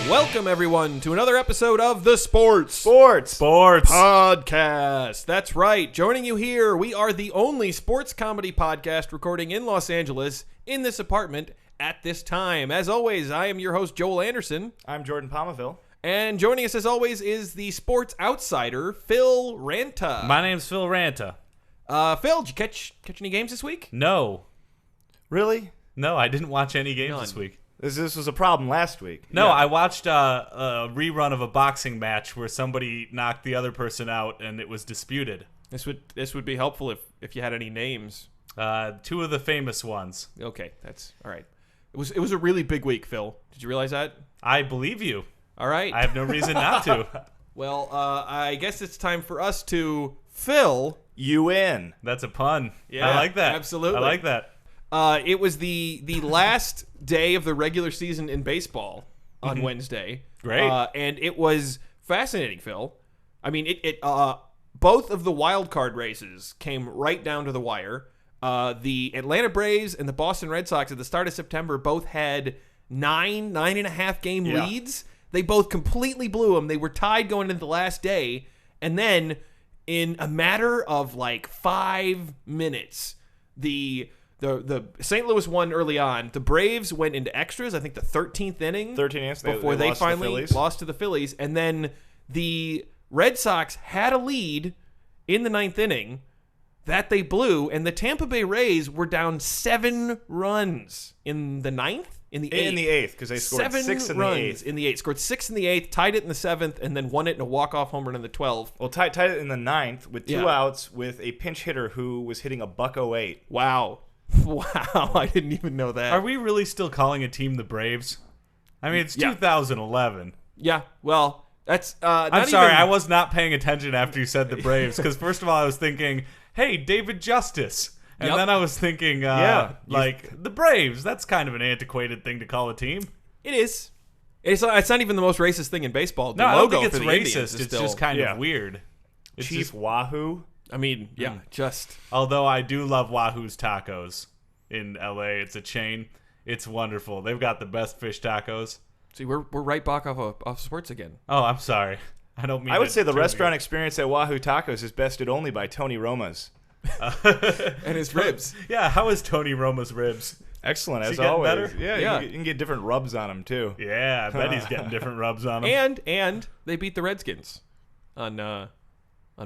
Welcome, everyone, to another episode of the Sports Podcast. That's right. Joining you here, we are the only sports comedy podcast recording in Los Angeles in this apartment at this time. As always, I am your host, Joel Anderson. I'm Jordan Pomaville. And joining us, as always, is the sports outsider, Phil Ranta. My name's Phil Ranta. Phil, did you catch any games this week? No. Really? No, I didn't watch any games None. this week. This was a problem last week. No, Yeah. I watched a rerun of a boxing match where somebody knocked the other person out and it was disputed. This would be helpful if you had any names. Two of the famous ones. Okay, that's all right. It was a really big week, Phil. Did you realize that? I believe you. All right. I have no reason not to. Well, I guess it's time for us to fill You in. That's a pun. Yeah, I like that. absolutely. I like that. It was the last day of the regular season in baseball on Wednesday. Great. And it was fascinating, Phil. I mean, both of the wild card races came right down to the wire. The Atlanta Braves and the Boston Red Sox at the start of September both had 9.5 game leads. They both completely blew them. They were tied going into the last day. And then in a matter of like 5 minutes, the St. Louis won early on. The Braves went into extras, I think the 13th inning. 13 innings. Before they finally lost to the Phillies. And then the Red Sox had a lead in the 9th inning that they blew. And the Tampa Bay Rays were down 7 runs in the 9th? In the 8th. In the 8th, because they scored 6 in the 8th. In the 8th. Scored 6 in the 8th, tied it in the 7th, and then won it in a walk-off home run in the 12th. Well, tied it in the 9th with 2 Yeah. outs with a pinch hitter who was hitting a $108. Wow. Wow, I didn't even know that. Are we really still calling a team the Braves? I mean, it's Yeah. 2011. Yeah, well, that's I'm sorry, I was not paying attention after you said the Braves, because first of all, I was thinking, hey, David Justice. And Yep. then I was thinking, the Braves, that's kind of an antiquated thing to call a team. It is. It's not even the most racist thing in baseball. The No, I don't logo think it's for the Indians racist. is It's still, just kind yeah. of weird. It's Chief just, Wahoo. I mean, yeah, just... although I do love Wahoo's Tacos in LA. It's a chain. It's wonderful. They've got the best fish tacos. See, we're right back off sports again. Oh, I'm sorry. I don't mean I would to say the turn restaurant experience at Wahoo Tacos is bested only by Tony Roma's. And his ribs. Yeah, how is Tony Roma's ribs? Excellent, Is as he getting always. better? Yeah, Yeah. You can get different rubs on them, too. Yeah, I bet he's getting different rubs on him. And they beat the Redskins on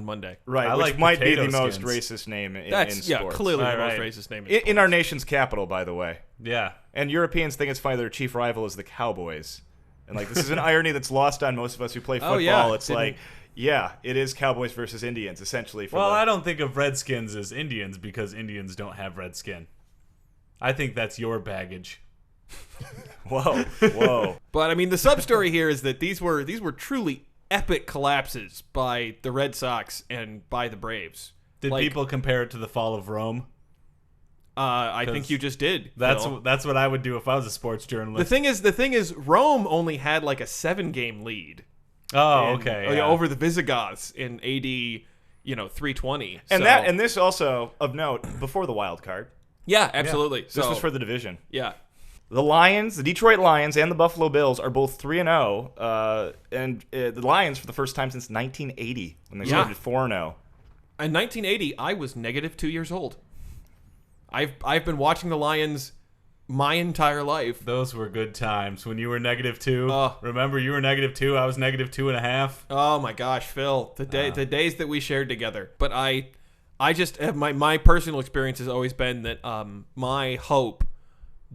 Monday. Right, I which like might be the potato most skins. racist name in That's, sports. clearly the Right. most racist name In our nation's capital, by the way. Yeah. And Europeans think it's funny their chief rival is the Cowboys. And, like, this is an irony that's lost on most of us who play football. Oh, yeah. It's like, yeah, it is Cowboys versus Indians, essentially. Well, I don't think of Redskins as Indians because Indians don't have red skin. I think that's your baggage. Whoa. But, I mean, the sub-story here is that these were truly epic collapses by the Red Sox and by the Braves. Did Like, people compare it to the fall of Rome? I think you just did. That's Phil. that's what I would do if I was a sports journalist. The thing is, Rome only had like a 7-game lead. Oh, in- okay. Yeah. Over the Visigoths in AD, 320. And So- and this also, of note, before the wild card. yeah, absolutely. This So, was for the division. yeah. The Lions, the Detroit Lions, and the Buffalo Bills are both 3-0. And the Lions, for the first time since 1980, when they started 4-0. In 1980, I was negative 2 years old. I've been watching the Lions my entire life. Those were good times when you were -2. Oh. Remember, you were -2. I was -2.5. Oh my gosh, Phil, the days that we shared together. But I just have my personal experience has always been that my hope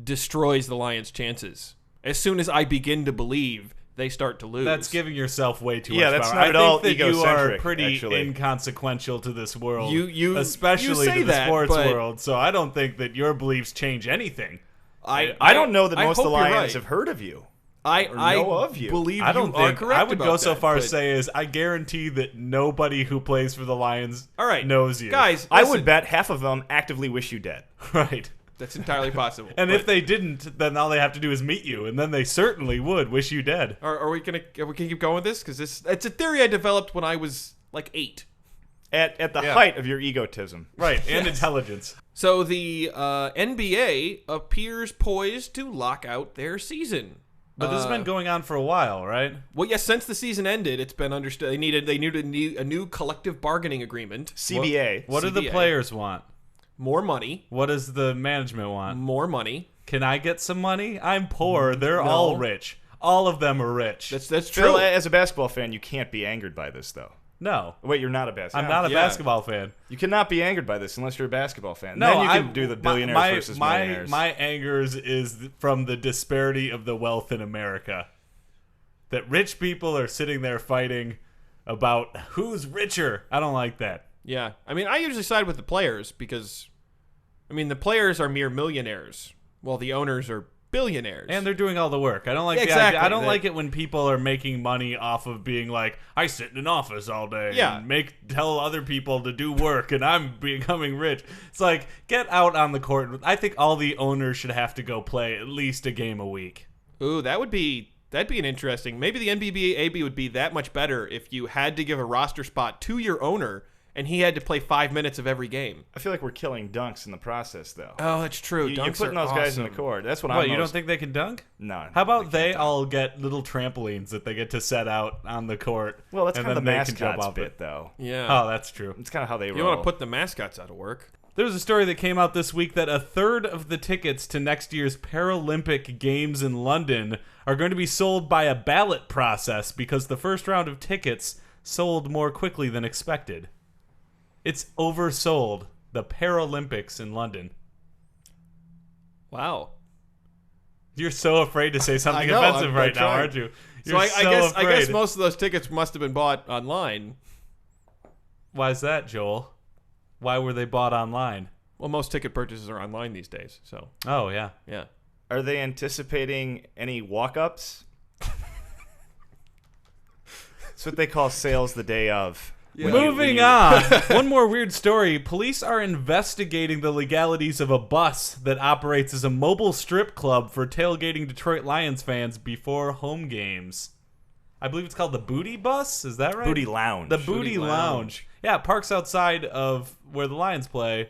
destroys the Lions' chances. As soon as I begin to believe, they start to lose. That's giving yourself way too much Yeah, that's power. not I at all think that you are egocentric, pretty actually. inconsequential to this world, You especially say to the that, sports but world. So I don't think that your beliefs change anything. I don't know that most of the Lions have heard of you. I know of you. believe I don't you are think correct I would about go so that, far but- as say is I guarantee that nobody who plays for the Lions All right, knows you. guys. I listen, would bet half of them actively wish you dead. Right. that's entirely possible. And but if they didn't, then all they have to do is meet you, and then they certainly would wish you dead. are we gonna keep going with this? Because it's a theory I developed when I was like 8. At the height of your egotism. Right, and Yes. intelligence. So the NBA appears poised to lock out their season. But this has been going on for a while, right? Well, yes, since the season ended, it's been understood. They needed a new collective bargaining agreement. CBA. What do the CBA. players want? More money. What does the management want? More money. Can I get some money? I'm poor. They're all rich. All of them are rich. That's true. Phil, as a basketball fan, you can't be angered by this, though. No. Wait, you're not a basketball I'm not a basketball fan. You cannot be angered by this unless you're a basketball fan. No, then you can do the billionaires versus millionaires. My anger is from the disparity of the wealth in America. That rich people are sitting there fighting about who's richer. I don't like that. Yeah. I mean, I usually side with the players because, I mean, the players are mere millionaires while the owners are billionaires. And they're doing all the work. I don't like Exactly. the idea. I don't like it when people are making money off of being like, I sit in an office all day and tell other people to do work and I'm becoming rich. It's like, get out on the court. I think all the owners should have to go play at least a game a week. Ooh, that'd be an interesting. Maybe the NBBAB would be that much better if you had to give a roster spot to your owner and he had to play 5 minutes of every game. I feel like we're killing dunks in the process, though. Oh, that's true. You're putting those guys in the court. That's what I'm. You don't think they can dunk? No. How about they all get little trampolines that they get to set out on the court? Well, that's and kind of then the they can jump mascots off bit, it. though. Yeah. Oh, that's true. It's kind of how they roll. You want to put the mascots out of work. There was a story that came out this week that a third of the tickets to next year's Paralympic Games in London are going to be sold by a ballot process because the first round of tickets sold more quickly than expected. It's oversold. The Paralympics in London. Wow. You're so afraid to say something I know, offensive I'm right now, trying. aren't you? So You're I guess afraid. most of those tickets must have been bought online. Why is that, Joel? Why were they bought online? Well, most ticket purchases are online these days. So Oh, yeah. yeah. Are they anticipating any walk-ups? That's what they call sales the day of. Yeah. Moving on. One more weird story. Police are investigating the legalities of a bus that operates as a mobile strip club for tailgating Detroit Lions fans before home games. I believe it's called the Booty Bus. Is that right? Booty Lounge. The Booty Lounge. Yeah, it parks outside of where the Lions play.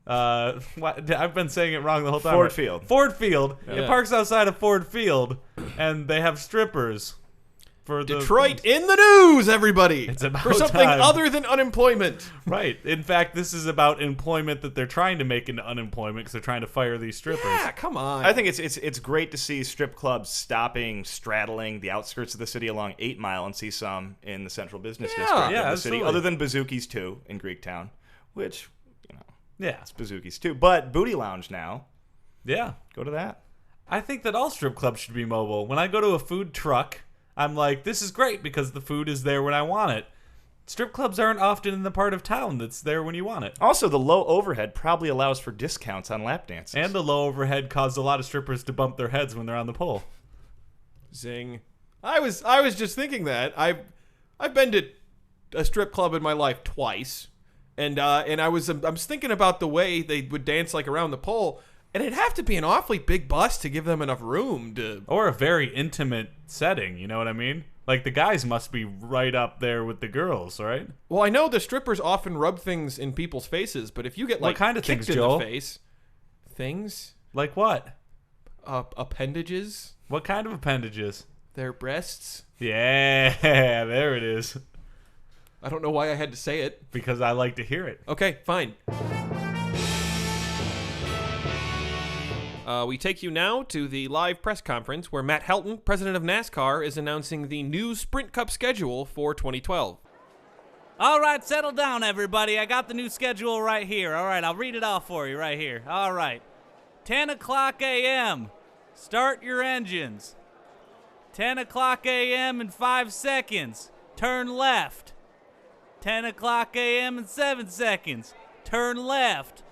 I've been saying it wrong the whole time. Ford Field. Ford Field. Yeah. It parks outside of Ford Field, and they have strippers. For the Detroit in the news, everybody. It's about for something time. other than unemployment. Right. In fact, this is about employment that they're trying to make into unemployment because they're trying to fire these strippers. Yeah, come on. I think it's great to see strip clubs straddling the outskirts of the city along 8 Mile and see some in the central business district of the absolutely. city, other than Bazooki's 2 in Greektown, which, Yeah. it's Bazooki's 2. But Booty Lounge now, Yeah. go to that. I think that all strip clubs should be mobile. When I go to a food truck, I'm like, this is great because the food is there when I want it. Strip clubs aren't often in the part of town that's there when you want it. Also, the low overhead probably allows for discounts on lap dances. And the low overhead caused a lot of strippers to bump their heads when they're on the pole. Zing. I was just thinking that I've been to a strip club in my life twice, and I was thinking about the way they would dance like around the pole, and it'd have to be an awfully big bus to give them enough room to. Or a very intimate setting, you know what I mean? Like the guys must be right up there with the girls, right? Well, I know the strippers often rub things in people's faces, but if you get What like kind of kicked things, in Joel? the face, things, Like what? appendages, What kind of appendages? their breasts. Yeah, there it is. I don't know why I had to say it. Because I like to hear it. Okay, fine. We take you now to the live press conference where Matt Helton, president of NASCAR, is announcing the new Sprint Cup schedule for 2012. All right, settle down, everybody. I got the new schedule right here. All right, I'll read it off for you right here. All right. 10 o'clock a.m. Start your engines. 10 o'clock a.m. in 5 seconds. Turn left. 10 o'clock a.m. in 7 seconds. Turn left.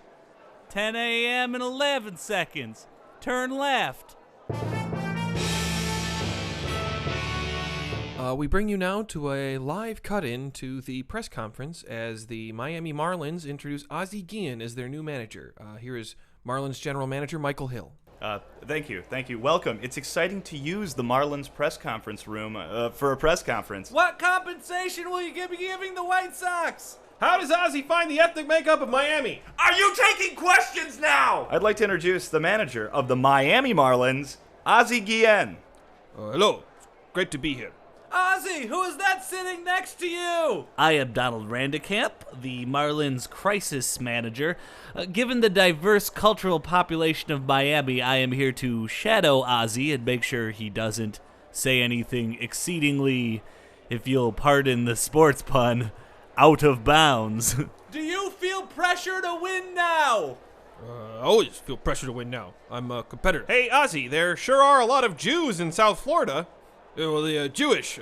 10 a.m. in 11 seconds. Turn left. We bring you now to a live cut-in to the press conference as the Miami Marlins introduce Ozzie Guillen as their new manager. Here is Marlins general manager Michael Hill. Thank you. Welcome. It's exciting to use the Marlins press conference room for a press conference. What compensation will you be giving the White Sox? How does Ozzie find the ethnic makeup of Miami? Are you taking questions now? I'd like to introduce the manager of the Miami Marlins, Ozzie Guillen. Hello. Great to be here. Ozzie, who is that sitting next to you? I am Donald Randekamp, the Marlins crisis manager. Given the diverse cultural population of Miami, I am here to shadow Ozzie and make sure he doesn't say anything exceedingly, if you'll pardon the sports pun, out of bounds. Do you feel pressure to win now? I always feel pressure to win now. I'm a competitor. Hey, Ozzie, there sure are a lot of Jews in South Florida. Well, the Jewish.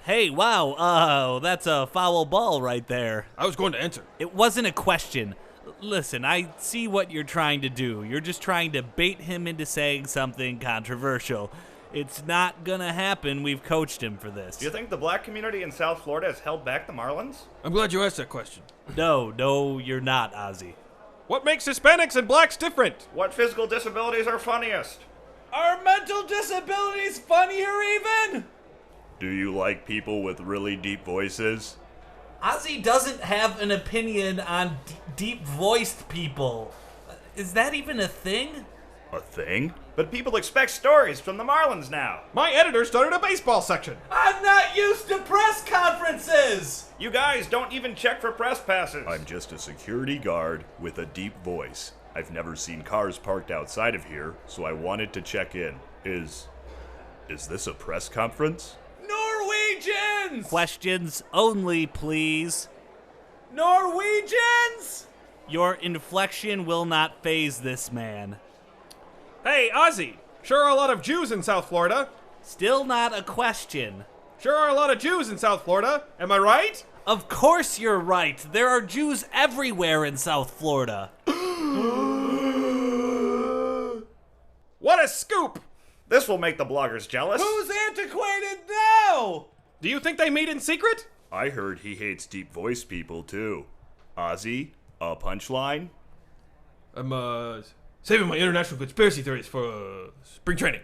Hey, wow, that's a foul ball right there. I was going to answer. It wasn't a question. Listen, I see what you're trying to do. You're just trying to bait him into saying something controversial. It's not gonna happen. We've coached him for this. Do you think the black community in South Florida has held back the Marlins? I'm glad you asked that question. No, you're not, Ozzie. What makes Hispanics and blacks different? What physical disabilities are funniest? Are mental disabilities funnier even? Do you like people with really deep voices? Ozzie doesn't have an opinion on deep-voiced people. Is that even a thing? A thing? But people expect stories from the Marlins now. My editor started a baseball section. I'm not used to press conferences! You guys don't even check for press passes. I'm just a security guard with a deep voice. I've never seen cars parked outside of here, so I wanted to check in. Is this a press conference? Norwegians! Questions only, please. Norwegians! Your inflection will not faze this man. Hey, Ozzie, sure are a lot of Jews in South Florida. Still not a question. Sure are a lot of Jews in South Florida. Am I right? Of course you're right. There are Jews everywhere in South Florida. What a scoop! This will make the bloggers jealous. Who's antiquated now? Do you think they meet in secret? I heard he hates deep voiced people too. Ozzie, a punchline? I'm saving my international conspiracy theories for spring training.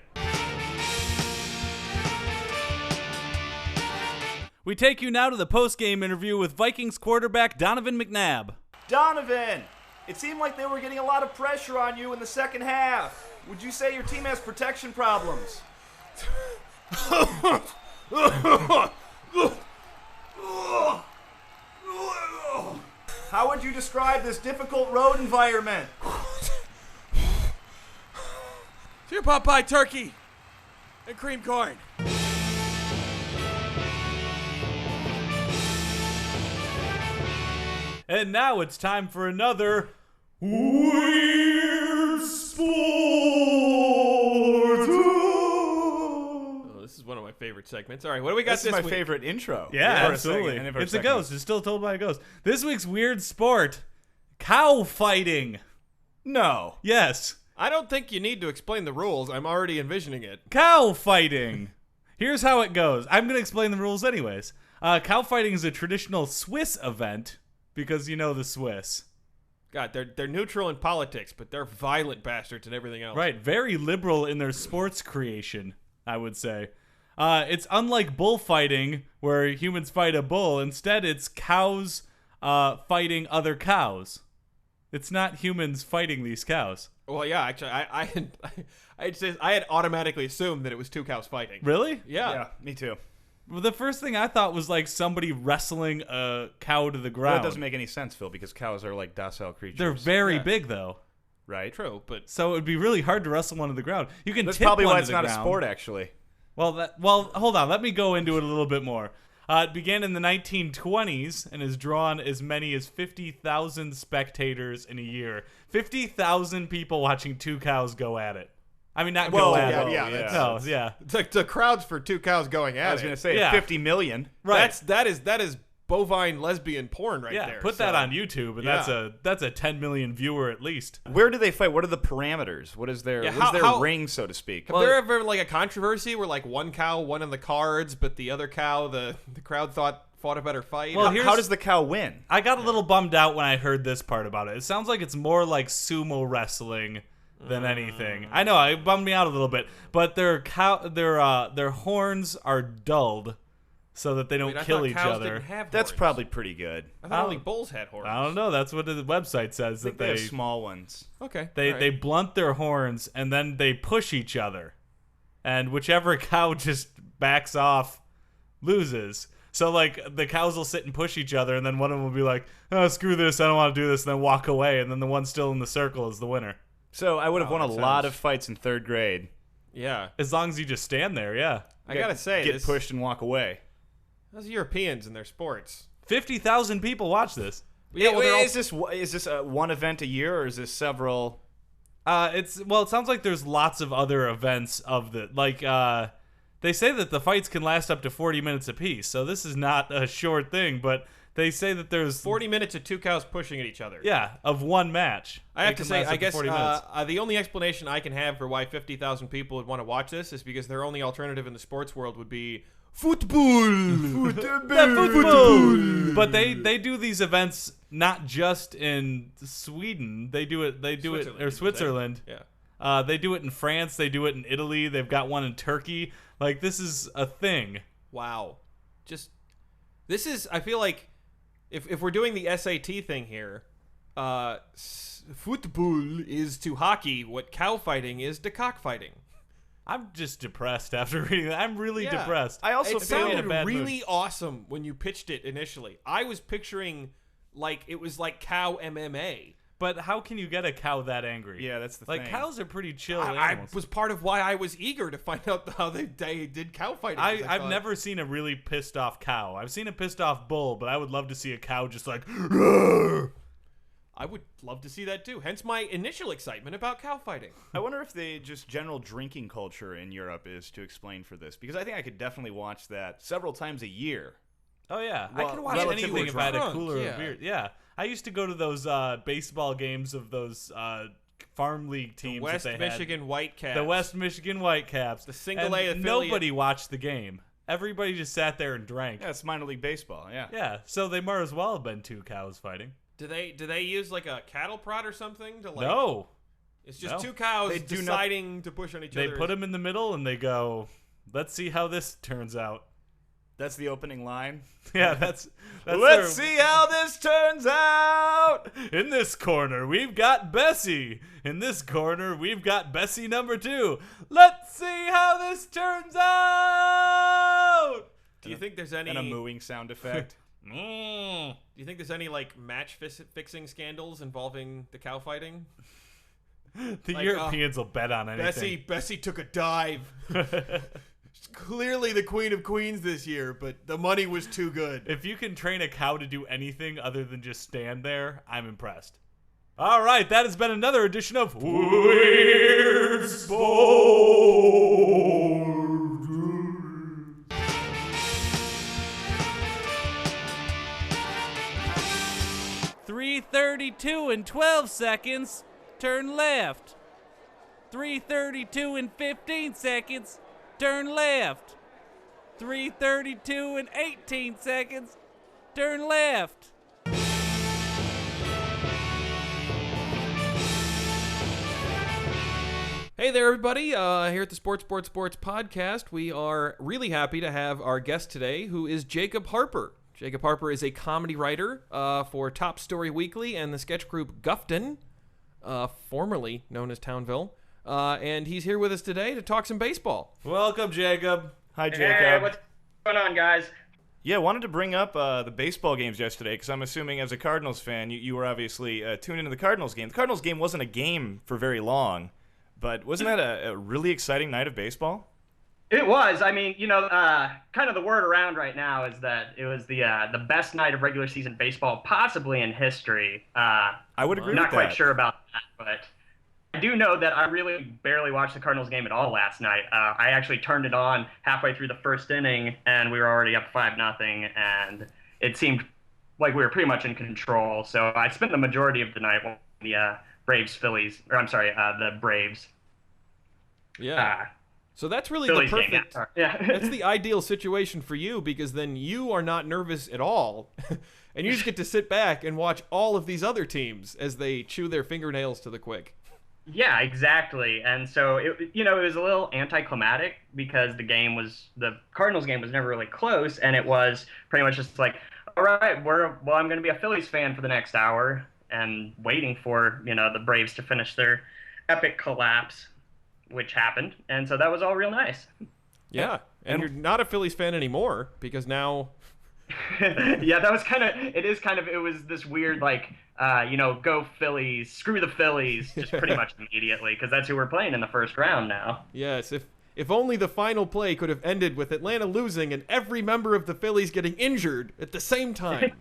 We take you now to the post-game interview with Vikings quarterback Donovan McNabb. Donovan, it seemed like they were getting a lot of pressure on you in the second half. Would you say your team has protection problems? How would you describe this difficult road environment? It's your pot pie turkey and cream corn. And now it's time for another Weird Sports. Oh, this is one of my favorite segments. All right, what do we got This is this my week? favorite intro. Yeah, For a absolutely. second, and for a It's a second. ghost. It's still told by a ghost. This week's weird sport: cow fighting. No. Yes, I don't think you need to explain the rules. I'm already envisioning it. cow fighting. Here's how it goes. I'm going to explain the rules anyways. Cow fighting is a traditional Swiss event because you know the Swiss. God, they're neutral in politics, but they're violent bastards and everything else. Right, very liberal in their sports creation, I would say. It's unlike bullfighting, where humans fight a bull. Instead, it's cows fighting other cows. It's not humans fighting these cows. Well, yeah, actually, I had automatically assumed that it was two cows fighting. Really? Yeah. Me too. Well, the first thing I thought was like somebody wrestling a cow to the Well, ground. that doesn't make any sense, Phil, because cows are like docile creatures. They're very Yeah. big, though. right. True, but So it would be really hard to wrestle one to the ground. You can That's tip probably one why to it's the not a ground. sport, actually. Well, hold on. Let me go into it a little bit more. It began in the 1920s and has drawn as many as 50,000 spectators in a year. 50,000 people watching two cows go at it. I mean, not Whoa, go at yeah, it. yeah, that's- No, yeah. the crowds for two cows going at I was it. going to say Yeah. 50 million. Right. That is bovine lesbian porn right yeah, there. put that so- on YouTube, and Yeah. that's a 10 million viewer at least. Where do they fight? What are the parameters? What is their, Yeah, what is their how- ring, so to speak? Have there ever like a controversy where like one cow won in the cards, but the other cow the crowd fought a better fight? Well, How does the cow win? I got a little bummed out when I heard this part about it. It sounds like it's more like sumo wrestling than anything. I know, it bummed me out a little bit, but their horns are dulled so that they don't Wait, I kill thought each cows other. didn't have That's horns. probably pretty good. I thought only bulls had horns. I don't know. That's what the website says, I think that they have small ones. Okay. they all right. blunt their horns and then they push each other. and whichever cow just backs off loses. So, like, the cows will sit and push each other, and then one of them will be like, oh, screw this, I don't want to do this, and then walk away, and then the one still in the circle is the winner. So I would have won a that lot sounds- of fights in 3rd grade. Yeah. As long as you just stand there, yeah. I got to say, Get this, pushed and walk away. those Europeans and their sports. 50,000 people watch this. Yeah, well, they're all- is this one event a year, or is this several? It sounds like there's lots of other events of the, like, they say that the fights can last up to 40 minutes apiece, so this is not a short thing, but they say that there's 40 minutes of two cows pushing at each other. yeah, of one match. I have It to can say, last I up to guess 40 minutes. the only explanation I can have for why 50,000 people would want to watch this is because their only alternative in the sports world would be football. Football. But they do these events not just in Sweden. They do it or Switzerland. Yeah. They do it in France. They do it in Italy. They've got one in Turkey. Like, this is a thing. Wow. This is, I feel like, if we're doing the SAT thing here, football is to hockey what cow fighting is to cockfighting. I'm just depressed after reading that. I'm really depressed. I also It feel in a sounded bad really mood. awesome when you pitched it initially. I was picturing like it was like cow MMA. But how can you get a cow that angry? Yeah, that's the like thing. cows are pretty chill I animals. was part of why I was eager to find out how they did cow fighting. 'cause I I've thought, never seen a really pissed off cow. I've seen a pissed off bull, but I would love to see a cow just like "Roar." I would love to see that too. Hence my initial excitement about cow fighting. I wonder if the just general drinking culture in Europe is to explain for this, because I think I could definitely watch that several times a year. Oh yeah, I Well, can watch relatively anything if I had a drunk, cooler yeah. of beer. Yeah, I used to go to those baseball games of those farm league teams West that they Michigan had. Whitecaps. The West Michigan Whitecaps. The single And A affiliate. nobody watched the game. Everybody just sat there and drank. Yeah, it's minor league baseball. Yeah. Yeah, so they might as well have been two cows fighting. Do they use like a cattle prod or something to like? No, It's just No. two cows They do not- deciding to push on each they other. put them in the middle and they go, "Let's see how this turns out." That's the opening line. Yeah, that's Let's their- see how this turns out. In this corner, we've got Bessie. In this corner, we've got Bessie number 2. Let's see how this turns out. Do you think there's any? And a mooing sound effect. Do you think there's any like match fixing scandals involving the cow fighting? The Like, Europeans will bet on anything. Bessie took a dive. She's clearly the queen of queens this year, but the money was too good. If you can train a cow to do anything other than just stand there, I'm impressed. All right, that has been another edition of Weird Sport. 3:32 and 12 seconds, turn left. 3:32 and 15 seconds, turn left. 3:32 and 18 seconds, turn left. Hey there, everybody. Here at the Sports podcast, we are really happy to have our guest today, who is Jacob Harper. Jacob Harper is a comedy writer for Top Story Weekly and the sketch group Gufton, formerly known as Townville. And he's here with us today to talk some baseball. Welcome, Jacob. Hi, Jacob. Hey, what's going on, guys? Yeah, wanted to bring up the baseball games yesterday, because I'm assuming as a Cardinals fan, you were obviously tuned into the Cardinals game. The Cardinals game wasn't a game for very long, but wasn't that a really exciting night of baseball? It was. I mean, kind of the word around right now is that it was the best night of regular season baseball possibly in history. I would agree Not with quite that. sure about that, but I do know that I really barely watched the Cardinals game at all last night. I actually turned it on halfway through the first inning, and we were already up 5-0, and it seemed like we were pretty much in control. So I spent the majority of the night watching the the Braves. Yeah. So that's really Phillies the game. perfect. Yeah. That's the ideal situation for you, because then you are not nervous at all, and you just get to sit back and watch all of these other teams as they chew their fingernails to the quick. Yeah, exactly. And so it was a little anticlimactic because the Cardinals game was never really close, and it was pretty much just like, all right, I'm going to be a Phillies fan for the next hour and waiting for the Braves to finish their epic collapse. which happened, and so that was all real nice. Yeah, and you're not a Phillies fan anymore because now. Yeah, that was it was this weird, like, go Phillies, screw the Phillies, just pretty much immediately, because that's who we're playing in the first round now. Yes, if only the final play could have ended with Atlanta losing and every member of the Phillies getting injured at the same time.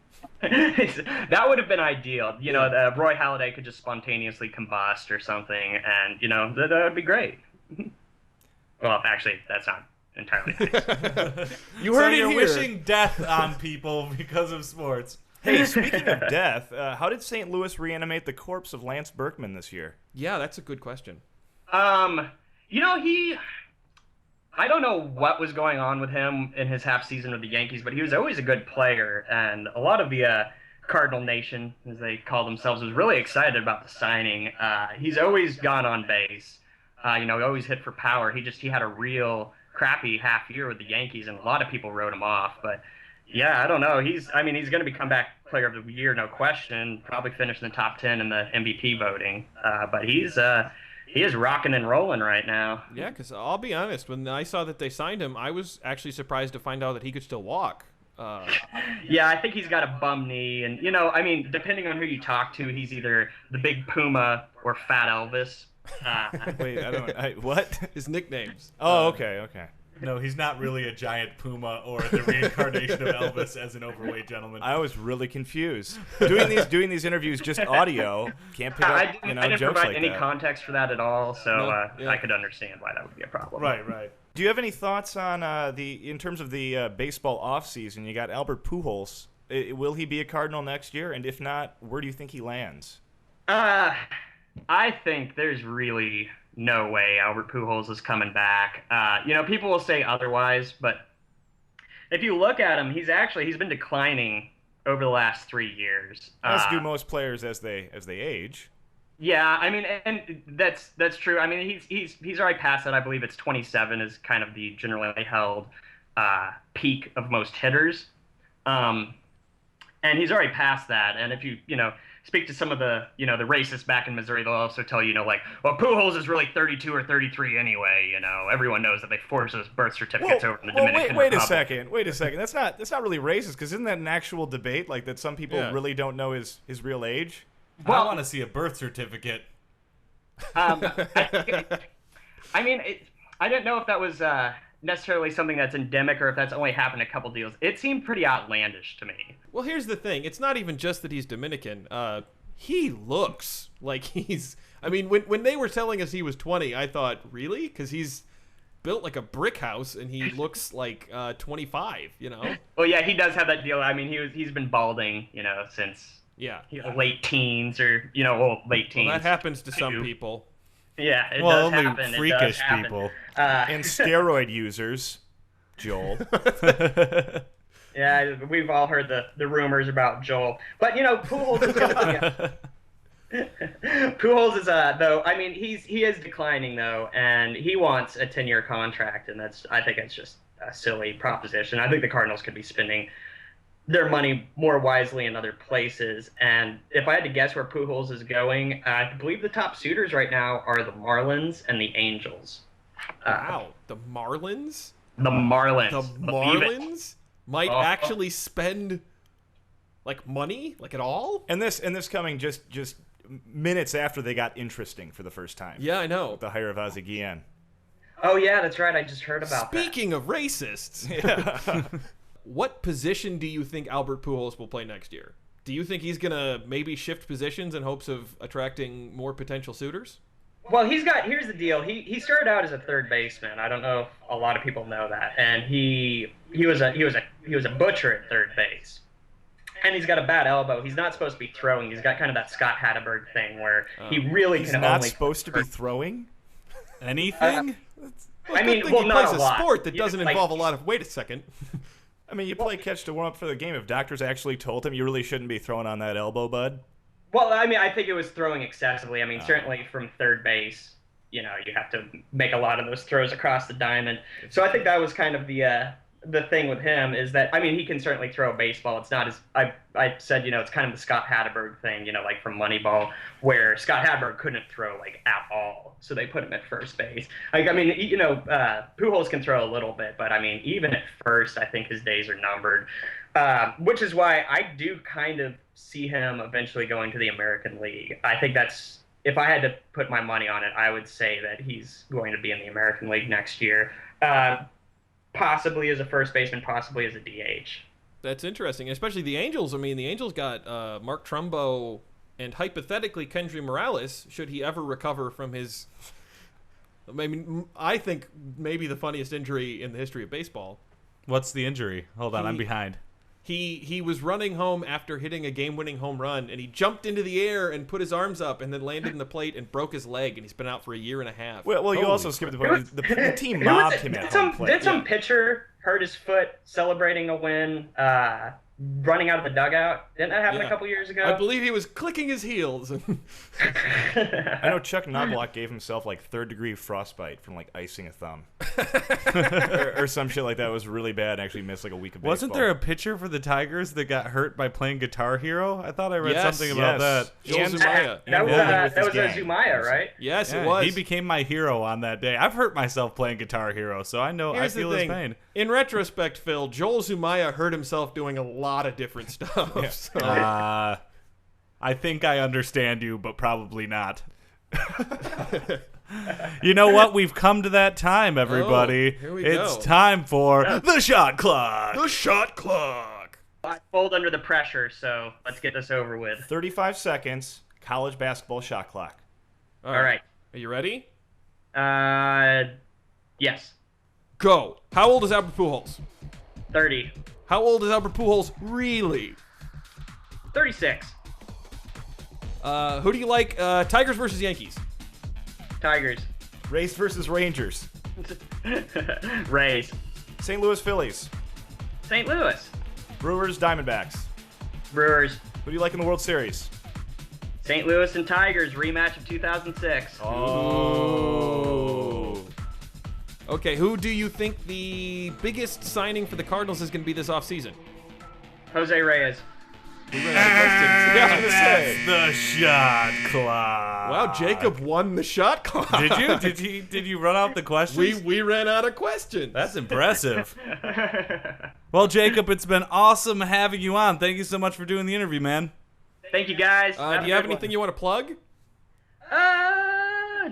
That would have been ideal. Roy Halladay could just spontaneously combust or something, and, that would be great. Well, actually, that's not entirely nice. You heard it you're here. wishing death on people because of sports. Hey, speaking of death, how did St. Louis reanimate the corpse of Lance Berkman this year? Yeah, that's a good question. I don't know what was going on with him in his half season with the Yankees, but he was always a good player, and a lot of the Cardinal Nation, as they call themselves, was really excited about the signing. He's always gone on base. He always hit for power. He had a real crappy half year with the Yankees, and a lot of people wrote him off. But yeah, I don't know. He's going to be comeback player of the year, no question. Probably finish in the top 10 in the MVP voting. But he is rocking and rolling right now. Yeah, because I'll be honest, when I saw that they signed him, I was actually surprised to find out that he could still walk. Yeah, I think he's got a bum knee, and depending on who you talk to, he's either the Big Puma or Fat Elvis. Wait, what? His nicknames. Oh, okay. No, he's not really a giant puma or the reincarnation of Elvis as an overweight gentleman. I was really confused. Doing these interviews just audio, can't pick up I didn't jokes provide like any that. context for that at all, so No, yeah. I could understand why that would be a problem. Right. Do you have any thoughts on in terms of the baseball offseason? You got Albert Pujols. Will he be a Cardinal next year? And if not, where do you think he lands? I think there's really no way Albert Pujols is coming back. People will say otherwise, but if you look at him, he's been declining over the last 3 years. As do most players as they age. Yeah, I mean, and that's true. I mean, he's already past that. I believe it's 27 is kind of the generally held peak of most hitters, and he's already past that. And if you speak to some of the the racists back in Missouri, they'll also tell you well, Pujols is really 32 or 33 anyway. Everyone knows that they forged those birth certificates over in the Dominican wait a Republic. second. That's not really racist, because isn't that an actual debate, like that some people really don't know his real age? I want to see a birth certificate. I mean, I didn't know if that was necessarily something that's endemic or if that's only happened a couple deals. It seemed pretty outlandish to me. Well, here's the thing. It's not even just that he's Dominican. He looks like he's... I mean, when they were telling us he was 20, I thought, really? Because he's built like a brick house, and he looks like 25, Well, yeah, he does have that deal. I mean, he's been balding, since... Yeah. Late teens or, late teens. Well, that happens to some people. Yeah, it Well, does only happen. freakish people. And steroid users, Joel. Yeah, we've all heard the rumors about Joel. But, Pujols is going to be... Pujols is, though, I mean, he is declining, though, and he wants a 10-year contract, and I think it's just a silly proposition. I think the Cardinals could be spending their money more wisely in other places. And if I had to guess where Pujols is going, I believe the top suitors right now are the Marlins and the Angels. Wow, the Marlins? The Marlins. The Believe it. Marlins might actually spend money, at all? And this coming just minutes after they got interesting for the first time. Yeah, I know. With the hire of Ozzie Guillen. Oh yeah, that's right. I just heard about Speaking of racists, what position do you think Albert Pujols will play next year? Do you think he's gonna maybe shift positions in hopes of attracting more potential suitors? Well, here's the deal. He started out as a third baseman. I don't know if a lot of people know that. And he was a butcher at third base. And he's got a bad elbow. He's not supposed to be throwing. He's got kind of that Scott Hatteberg thing where he really He's can not only supposed to be throwing? Anything? I mean, he well, not plays a lot. sport that You know, doesn't like- involve a lot of... Wait a second. I mean, you play catch to warm up for the game. If doctors actually told him you really shouldn't be throwing on that elbow, bud. Well, I mean, I think it was throwing excessively. I mean, certainly from third base, you have to make a lot of those throws across the diamond. So I think that was kind of the the thing with him is that, I mean, he can certainly throw a baseball. It's not as I said, it's kind of the Scott Hatteberg thing, like from Moneyball, where Scott Hatteberg couldn't throw like at all, so they put him at first base. Like, I mean, Pujols can throw a little bit, but I mean, even at first, I think his days are numbered. Which is why I do kind of see him eventually going to the American League. I think that's, if I had to put my money on it, I would say that he's going to be in the American League next year. Possibly as a first baseman, possibly as a DH. That's interesting, especially the Angels. I mean, the Angels got Mark Trumbo and hypothetically Kendry Morales, should he ever recover from his, I mean, I think maybe the funniest injury in the history of baseball. What's the injury? Hold on, I'm behind. He was running home after hitting a game-winning home run, and he jumped into the air and put his arms up and then landed in the plate and broke his leg, and he's been out for a year and a half. Well, you also skipped the point. The team mobbed him at home plate. Did some pitcher hurt his foot celebrating a win, running out of the dugout? Didn't that happen a couple years ago? I believe he was clicking his heels. I know Chuck Knobloch gave himself like third-degree frostbite from like icing a thumb, or some shit like that. It was really bad. And actually missed like a week of baseball. Wasn't there a pitcher for the Tigers that got hurt by playing Guitar Hero? I thought I read something about that. Joel Zumaya. That was a Zumaya, right? Yes, Yeah, it was. He became my hero on that day. I've hurt myself playing Guitar Hero, so I know. Here's I feel the his thing. pain. In retrospect, Phil, Joel Zumaya hurt himself doing a lot of different stuff. Yeah. So. I think I understand you, but probably not. You know what? We've come to that time, everybody. Here we it's go. time for the shot clock. The shot clock. I fold under the pressure, so let's get this over with. 35 seconds. College basketball shot clock. All right. Are you ready? Yes. Go. How old is Albert Pujols? 30. How old is Albert Pujols really? 36. Who do you like? Tigers versus Yankees. Tigers. Rays versus Rangers. Rays. St. Louis Phillies. St. Louis. Brewers Diamondbacks. Brewers. Who do you like in the World Series? St. Louis and Tigers, rematch of 2006. Oh. Okay, who do you think the biggest signing for the Cardinals is going to be this offseason? Jose Reyes. That's the shot clock. Wow, Jacob won the shot clock. Did you? Did you run out the questions? We ran out of questions. That's impressive. Well, Jacob, it's been awesome having you on. Thank you so much for doing the interview, man. Thank you, guys. Do you have anything you want to plug?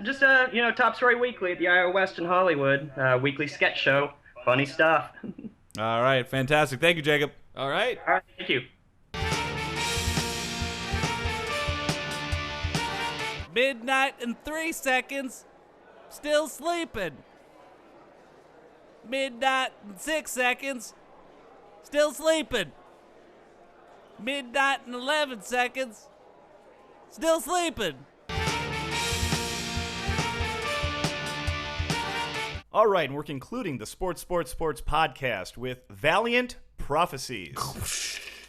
Just Top Story Weekly at the Iowa West in Hollywood. Weekly sketch show. Funny stuff. All right, fantastic. Thank you, Jacob. All right. All right, thank you. Midnight and 3 seconds. Still sleeping. Midnight and 6 seconds. Still sleeping. Midnight and 11 seconds. Still sleeping. All right, and we're concluding the Sports podcast with Valiant Prophecies.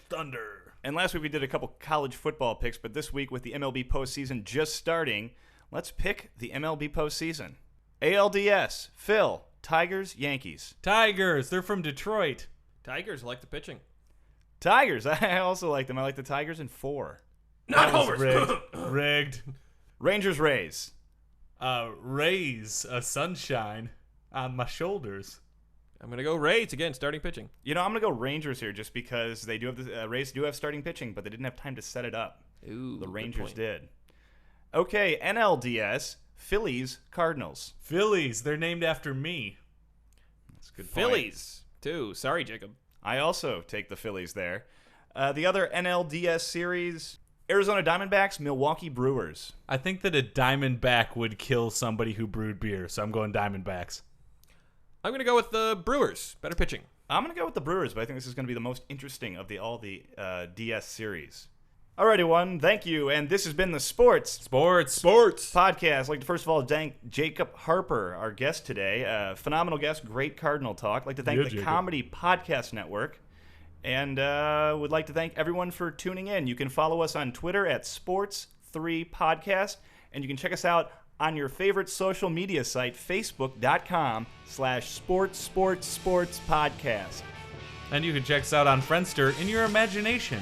Thunder. And last week we did a couple college football picks, but this week with the MLB postseason just starting, let's pick the MLB postseason. ALDS, Phil, Tigers, Yankees. Tigers. They're from Detroit. Tigers like the pitching. Tigers, I also like them. I like the Tigers in 4. Not homers. Rigged. Rangers, Rays. Rays a sunshine on my shoulders. I'm going to go Rays again, starting pitching. You know, I'm going to go Rangers here just because they do have the Rays do have starting pitching, but they didn't have time to set it up. Ooh, the Rangers did. Okay, NLDS, Phillies, Cardinals. Phillies. They're named after me. That's a good point. Phillies, too. Sorry, Jacob. I also take the Phillies there. The other NLDS series, Arizona Diamondbacks, Milwaukee Brewers. I think that a Diamondback would kill somebody who brewed beer, so I'm going Diamondbacks. I'm going to go with the Brewers. Better pitching. I'm going to go with the Brewers, but I think this is going to be the most interesting of all the DS series. All right, everyone. Thank you. And this has been the Sports Podcast. I'd like to first of all thank Jacob Harper, our guest today. Phenomenal guest, great Cardinal talk. I'd like to thank the Jacob. Comedy Podcast Network. And would like to thank everyone for tuning in. You can follow us on Twitter at Sports3Podcast. And you can check us out on your favorite social media site, facebook.com/sportsportsportspodcast. And you can check us out on Friendster in your imagination.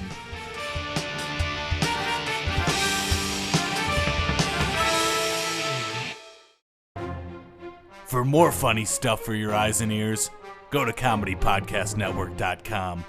For more funny stuff for your eyes and ears, go to comedypodcastnetwork.com.